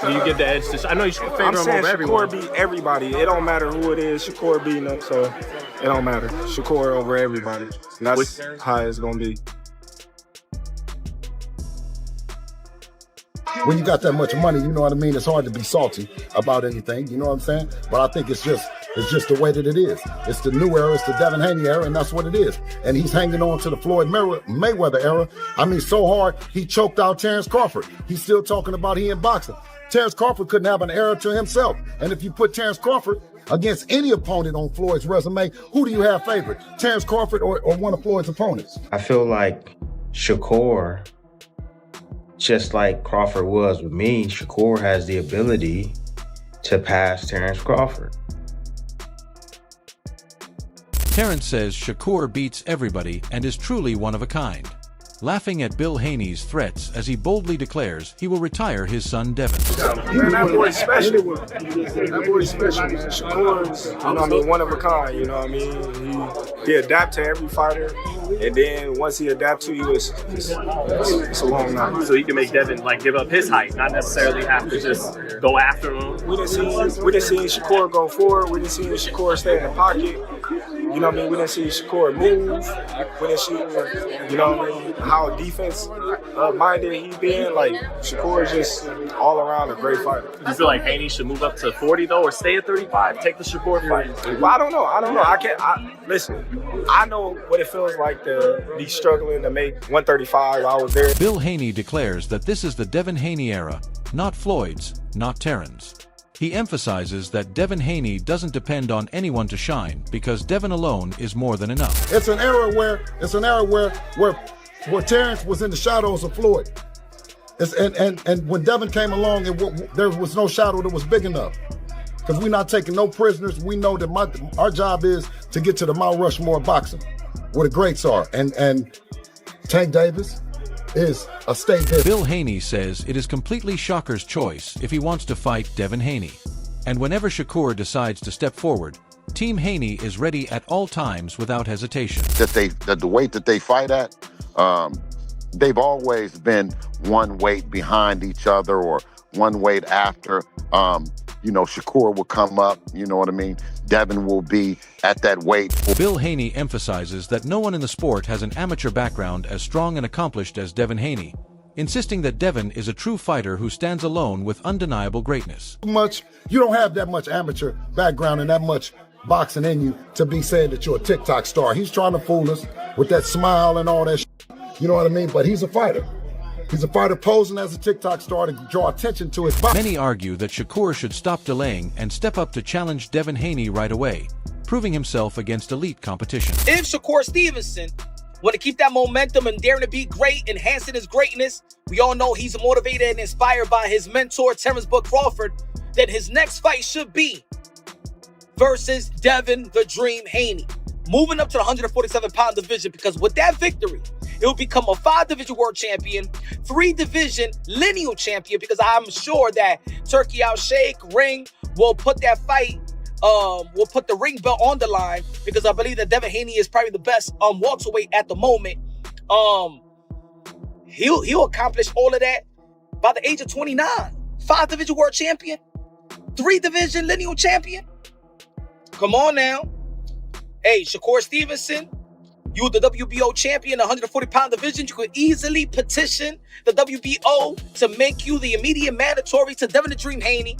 Do you give the edge to? I know you should favor I'm him saying over everyone. Shakur beat everybody. It don't matter who it is. Shakur beating them, so it don't matter. Shakur over everybody. And that's how it's gonna be. When you got that much money, you know what I mean, it's hard to be salty about anything, you know what I'm saying? But I think it's just the way that it is. It's the new era, it's the Devin Haney era, and that's what it is. And he's hanging on to the Floyd Mayweather era. I mean, so hard, he choked out Terence Crawford. He's still talking about he in boxing. Terence Crawford couldn't have an era to himself. And if you put Terence Crawford against any opponent on Floyd's resume, who do you have favored? Terence Crawford or one of Floyd's opponents? I feel like Shakur, just like Crawford was with me, Shakur has the ability to pass Terence Crawford. Terence says Shakur beats everybody and is truly one of a kind, laughing at Bill Haney's threats as he boldly declares he will retire his son Devin. Man, that boy's special. That boy's special. Shakur's, you know what I mean, one of a kind, you know what I mean? He adapt to every fighter, and then once he adapt to you, it's a long night. So he can make Devin like give up his height, not necessarily have to just go after him. We didn't see Shakur go forward. We didn't see Shakur stay in the pocket. You know what I mean? We didn't see Shakur move. We didn't see, you know what I mean, how defense minded he been. Like, Shakur is just all around a great fighter. Do you feel like Haney should move up to 40 though, or stay at 35? Take the Shakur fight. Well, I don't know. Listen, I know what it feels like to be struggling to make 135 while I was there. Bill Haney declares that this is the Devin Haney era, not Floyd's, not Terence. He emphasizes that Devin Haney doesn't depend on anyone to shine because Devin alone is more than enough. It's an era where Terence was in the shadows of Floyd. And when Devin came along, there was no shadow that was big enough. Because we're not taking no prisoners. We know that our job is to get to the Mount Rushmore boxing, where the greats are. And Tank Davis is a state hit. Bill Haney says it is completely Shakur's choice if he wants to fight Devin Haney. And whenever Shakur decides to step forward, Team Haney is ready at all times without hesitation. That the weight that they fight at, they've always been one weight behind each other or one weight after. You know, Shakur will come up, you know what I mean? Devin will be at that weight. Bill Haney emphasizes that no one in the sport has an amateur background as strong and accomplished as Devin Haney, insisting that Devin is a true fighter who stands alone with undeniable greatness. You don't have that much amateur background and that much boxing in you to be saying that you're a TikTok star. He's trying to fool us with that smile and all that shit. You know what I mean? But he's a fighter. He's a fighter posing as a TikTok star to draw attention to his body. Many argue that Shakur should stop delaying and step up to challenge Devin Haney right away, proving himself against elite competition. If Shakur Stevenson want to keep that momentum and daring to be great, enhancing his greatness, we all know he's motivated and inspired by his mentor, Terence Crawford, then his next fight should be versus Devin the Dream Haney, moving up to the 147-pound division, because with that victory, he'll become a 5-division world champion, 3-division lineal champion, because I'm sure that Turkey Al Sheikh Ring will put that fight, will put the ring belt on the line, because I believe that Devin Haney is probably the best welterweight at the moment. He'll accomplish all of that by the age of 29. 5-division world champion, 3-division lineal champion. Come on now. Hey, Shakur Stevenson, you're the WBO champion, 140-pound division. You could easily petition the WBO to make you the immediate mandatory to Devin the Dream Haney.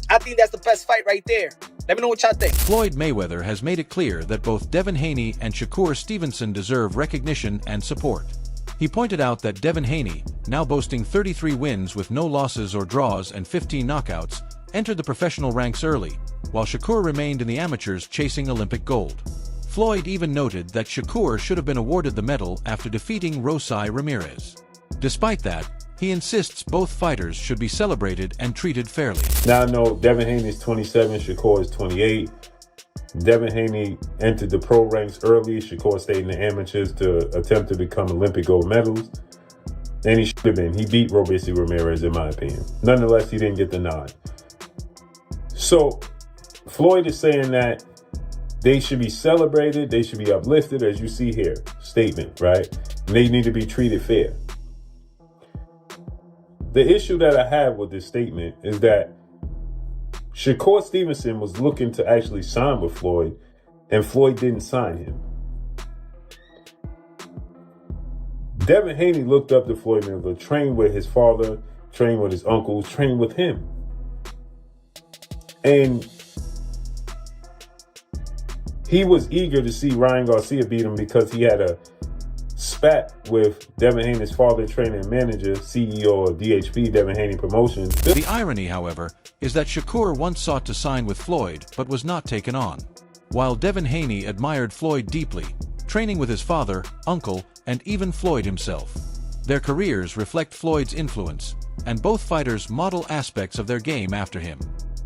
I think that's the best fight right there. Let me know what y'all think. Floyd Mayweather has made it clear that both Devin Haney and Shakur Stevenson deserve recognition and support. He pointed out that Devin Haney, now boasting 33 wins with no losses or draws and 15 knockouts, entered the professional ranks early, while Shakur remained in the amateurs chasing Olympic gold. Floyd even noted that Shakur should have been awarded the medal after defeating Rosai Ramirez. Despite that, he insists both fighters should be celebrated and treated fairly. Now I know Devin Haney is 27, Shakur is 28. Devin Haney entered the pro ranks early. Shakur stayed in the amateurs to attempt to become Olympic gold medals. And he should have been. He beat Rosai Ramirez, in my opinion. Nonetheless, he didn't get the nod. So Floyd is saying that they should be celebrated, they should be uplifted, as you see here. Statement, right? And they need to be treated fair. The issue that I have with this statement is that Shakur Stevenson was looking to actually sign with Floyd, and Floyd didn't sign him. Devin Haney looked up to Floyd Mayweather, trained with his father, trained with his uncles, trained with him. And he was eager to see Ryan Garcia beat him because he had a spat with Devin Haney's father, trainer, and manager, CEO of DHP, Devin Haney Promotions. The irony, however, is that Shakur once sought to sign with Floyd but was not taken on. While Devin Haney admired Floyd deeply, training with his father, uncle, and even Floyd himself. Their careers reflect Floyd's influence, and both fighters model aspects of their game after him.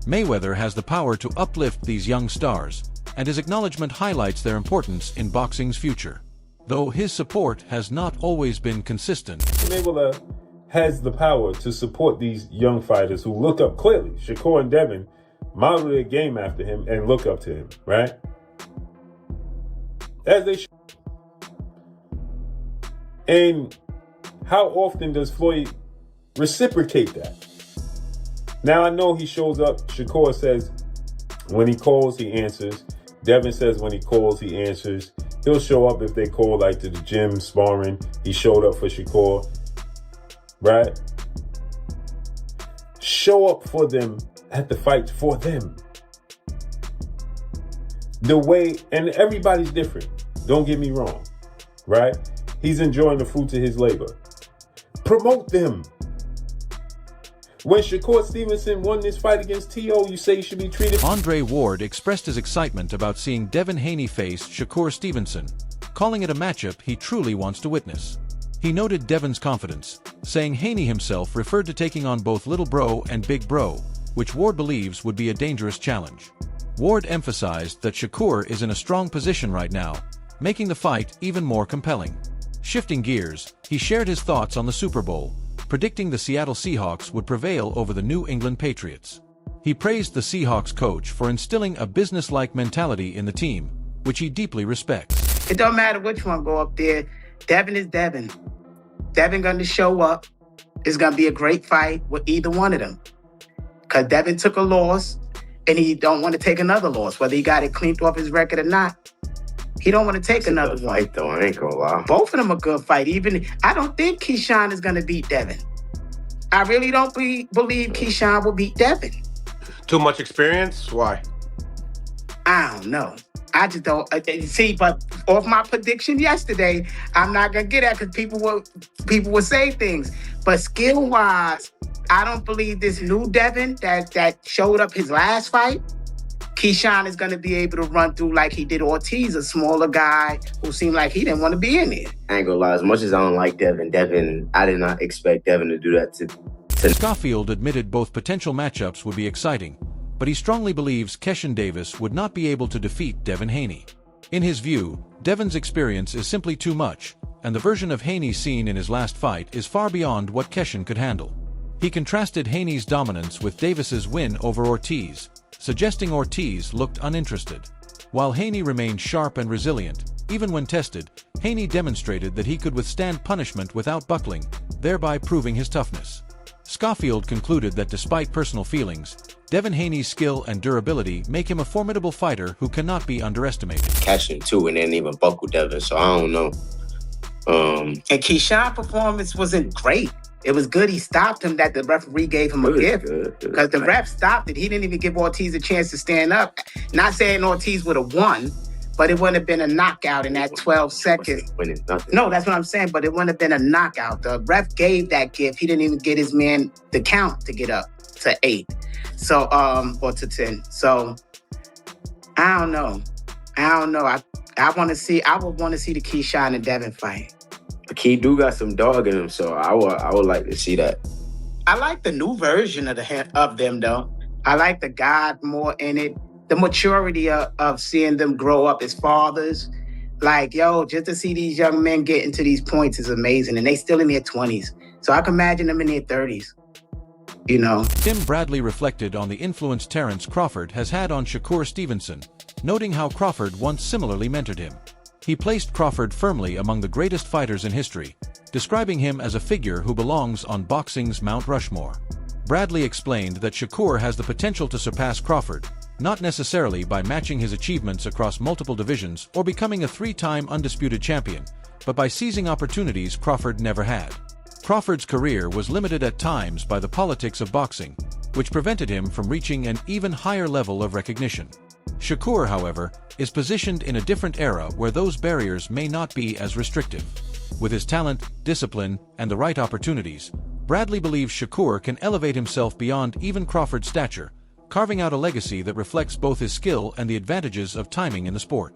Mayweather has the power to uplift these young stars, and his acknowledgement highlights their importance in boxing's future. Though his support has not always been consistent. Mayweather has the power to support these young fighters who look up clearly. Shakur and Devin model their game after him and look up to him, right? As they should. And how often does Floyd reciprocate that? Now I know he shows up. Shakur says when he calls, he answers. Devin says when he calls, he answers. He'll show up if they call, like to the gym, sparring. He showed up for Shakur, right? Show up for them at the fight for them. The way, and everybody's different. Don't get me wrong, right? He's enjoying the fruits of his labor. Promote them. When Shakur Stevenson won this fight against T.O., you say he should be treated. Andre Ward expressed his excitement about seeing Devin Haney face Shakur Stevenson, calling it a matchup he truly wants to witness. He noted Devin's confidence, saying Haney himself referred to taking on both Little Bro and Big Bro, which Ward believes would be a dangerous challenge. Ward emphasized that Shakur is in a strong position right now, making the fight even more compelling. Shifting gears, he shared his thoughts on the Super Bowl, predicting the Seattle Seahawks would prevail over the New England Patriots. He praised the Seahawks coach for instilling a business-like mentality in the team, which he deeply respects. It don't matter which one go up there. Devin is Devin. Devin going to show up. It's going to be a great fight with either one of them. Because Devin took a loss, and he don't want to take another loss, whether he got it cleaned off his record or not. He don't want to take another one. Fight though, I ain't gonna lie. Both of them are good fight. Even I don't think Keyshawn is gonna beat Devin. I really don't believe Keyshawn will beat Devin. Too much experience? Why? I don't know. I just don't see. But off my prediction yesterday, I'm not gonna get that because people will say things. But skill wise, I don't believe this new Devin that showed up his last fight. Keyshawn is going to be able to run through like he did Ortiz, a smaller guy who seemed like he didn't want to be in there. I ain't gonna lie, as much as I don't like Devin, I did not expect Devin to do that to Schofield admitted both potential matchups would be exciting, but he strongly believes Keshin Davis would not be able to defeat Devin Haney. In his view, Devin's experience is simply too much, and the version of Haney seen in his last fight is far beyond what Keshin could handle. He contrasted Haney's dominance with Davis's win over Ortiz, suggesting Ortiz looked uninterested. While Haney remained sharp and resilient, even when tested, Haney demonstrated that he could withstand punishment without buckling, thereby proving his toughness. Schofield concluded that despite personal feelings, Devin Haney's skill and durability make him a formidable fighter who cannot be underestimated. catching too and didn't even buckle Devin, so I don't know. And Keyshawn's performance wasn't great. It was good he stopped him, that the referee gave him a gift. Because the ref stopped it. He didn't even give Ortiz a chance to stand up. Not saying Ortiz would have won, but it wouldn't have been a knockout in that 12 seconds. No, that's what I'm saying, but it wouldn't have been a knockout. The ref gave that gift. He didn't even get his man the count to get up to 8. So, or to 10. So, I don't know. I would want to see the Keyshawn and Devin fight. Key do got some dog in him, so I would like to see that. I like the new version of them, though. I like the God more in it. The maturity of seeing them grow up as fathers. Like, yo, just to see these young men get into these points is amazing. And they still in their 20s. So I can imagine them in their 30s. You know. Tim Bradley reflected on the influence Terence Crawford has had on Shakur Stevenson, noting how Crawford once similarly mentored him. He placed Crawford firmly among the greatest fighters in history, describing him as a figure who belongs on boxing's Mount Rushmore. Bradley explained that Shakur has the potential to surpass Crawford, not necessarily by matching his achievements across multiple divisions or becoming a 3-time undisputed champion, but by seizing opportunities Crawford never had. Crawford's career was limited at times by the politics of boxing, which prevented him from reaching an even higher level of recognition. Shakur, however, is positioned in a different era where those barriers may not be as restrictive. With his talent, discipline, and the right opportunities, Bradley believes Shakur can elevate himself beyond even Crawford's stature, carving out a legacy that reflects both his skill and the advantages of timing in the sport.